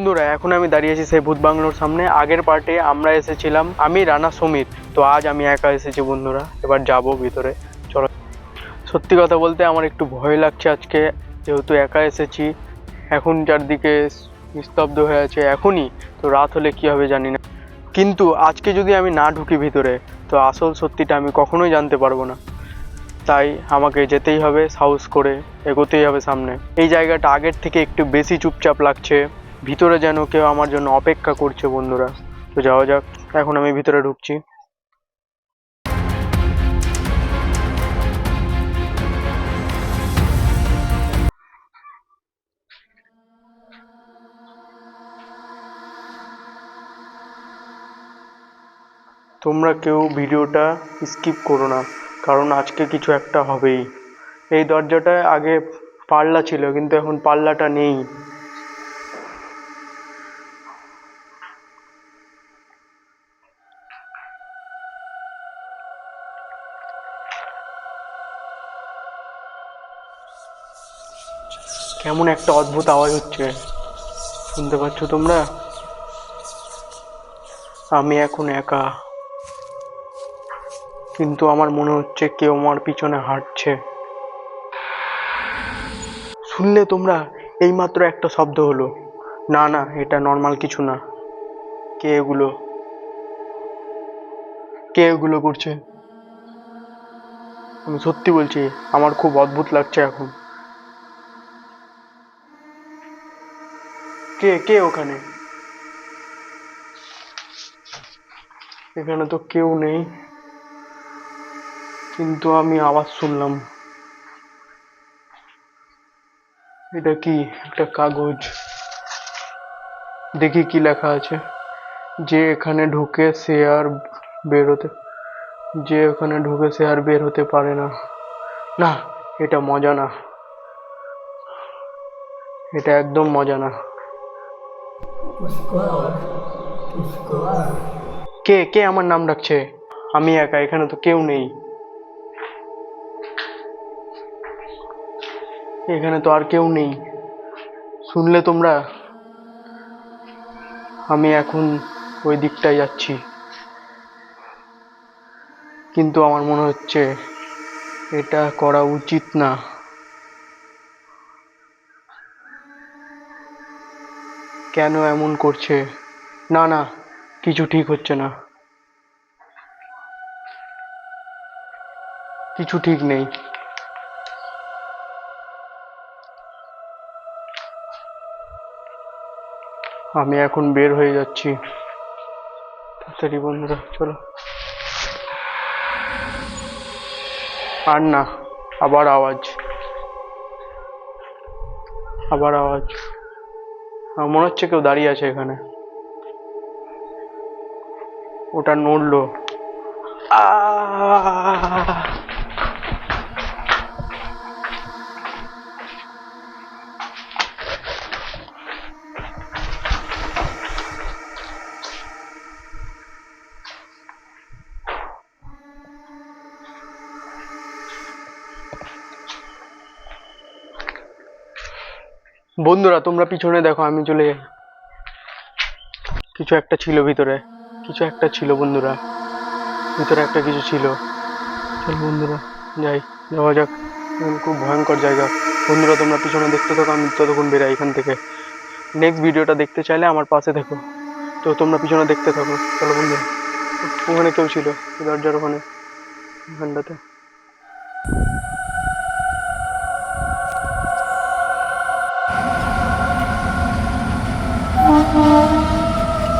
বন্ধুরা এখন আমি দাঁড়িয়ে আছি সেই ভূত বাংলোর সামনে। আগের পার্টে আমরা এসেছিলাম আমি, রানা, সমীর। তো আজ আমি একা এসেছি বন্ধুরা, এবার যাব ভিতরে। চলো। সত্যি কথা বলতে আমার একটু ভয় লাগছে আজকে, যেহেতু একা এসেছি। এখন চারদিকে নিস্তব্ধ হয়ে আছে, এখনই তো রাত হলে কি হবে জানি না। কিন্তু আজকে যদি আমি না ঢুকি ভিতরে, তো আসল সত্যিটা আমি কখনোই জানতে পারবো না। তাই আমাকে যেতেই হবে, সাহস করে এগোতেই হবে সামনে। এই জায়গাটা আগের থেকে একটু বেশি চুপচাপ লাগছে, ভিতরে যেন কেউ আমার জন্য অপেক্ষা করছে বন্ধুরা। তো যাওয়া যাক, এখন আমি ভিতরে ঢুকছি। তোমরা কেউ ভিডিওটা স্কিপ করো না, কারণ আজকে কিছু একটা হবেই। এই দরজাটায় আগে পাল্লা ছিল, কিন্তু এখন পাল্লাটা নেই। কেমন একটা অদ্ভুত আওয়াজ হচ্ছে, শুনতে পাচ্ছ তোমরা? আমি এখন একা, কিন্তু আমার মনে হচ্ছে কেউ আমার পিছনে হাঁটছে। শুনলে তোমরা? এইমাত্র একটা শব্দ হলো। না না, এটা নর্মাল কিছু না। কে এগুলো? কে এগুলো করছে? আমি সত্যি বলছি, আমার খুব অদ্ভুত লাগছে এখন। কে কে ওখানে? এখানে তো কেউ নেই, কিন্তু আমি আওয়াজ শুনলাম। এটা কি? একটা কাগজ। দেখি কি লেখা আছে। যে এখানে ঢুকে সে আর বের হতে যে এখানে ঢুকে সে আর বের হতে পারে না। না, এটা মজা না, এটা একদম মজা না। কে কে আমার নাম ডাকছে? আমি একা, এখানে তো কেউ নেই। এখানে তো আর কেউ নেই। শুনলে তোমরা? আমি এখন ওই দিকটায় যাচ্ছি, কিন্তু আমার মনে হচ্ছে এটা করা উচিত না। কেন এমন করছে? না না, কিছু ঠিক হচ্ছে না, কিছু ঠিক নেই। আমি এখন বের হয়ে যাচ্ছি। তাড়াতাড়ি বন্ধুরা, চলো। আর না, আবার আওয়াজ, আবার আওয়াজ। আমার মনে হচ্ছে কেউ দাঁড়িয়ে আছে এখানে। ওটা নড়লো। আহ! বন্ধুরা তোমরা পিছনে দেখো, আমি চলে যাই। কিছু একটা ছিল ভিতরে, কিছু একটা ছিল বন্ধুরা, ভিতরে একটা কিছু ছিল। চল বন্ধুরা, যাই, যাওয়া যাক। খুব ভয়ঙ্কর জায়গা। বন্ধুরা তোমরা পিছনে দেখতে থাকো, আমি ততক্ষণ বেরাই এখান থেকে। নেক্সট ভিডিওটা দেখতে চাইলে আমার পাশে থেকো। তো তোমরা পিছনে দেখতে থাকো, চলো বন্ধুরা। ওখানে কেউ ছিল, দরজার ওখানে, ওখানটাতে।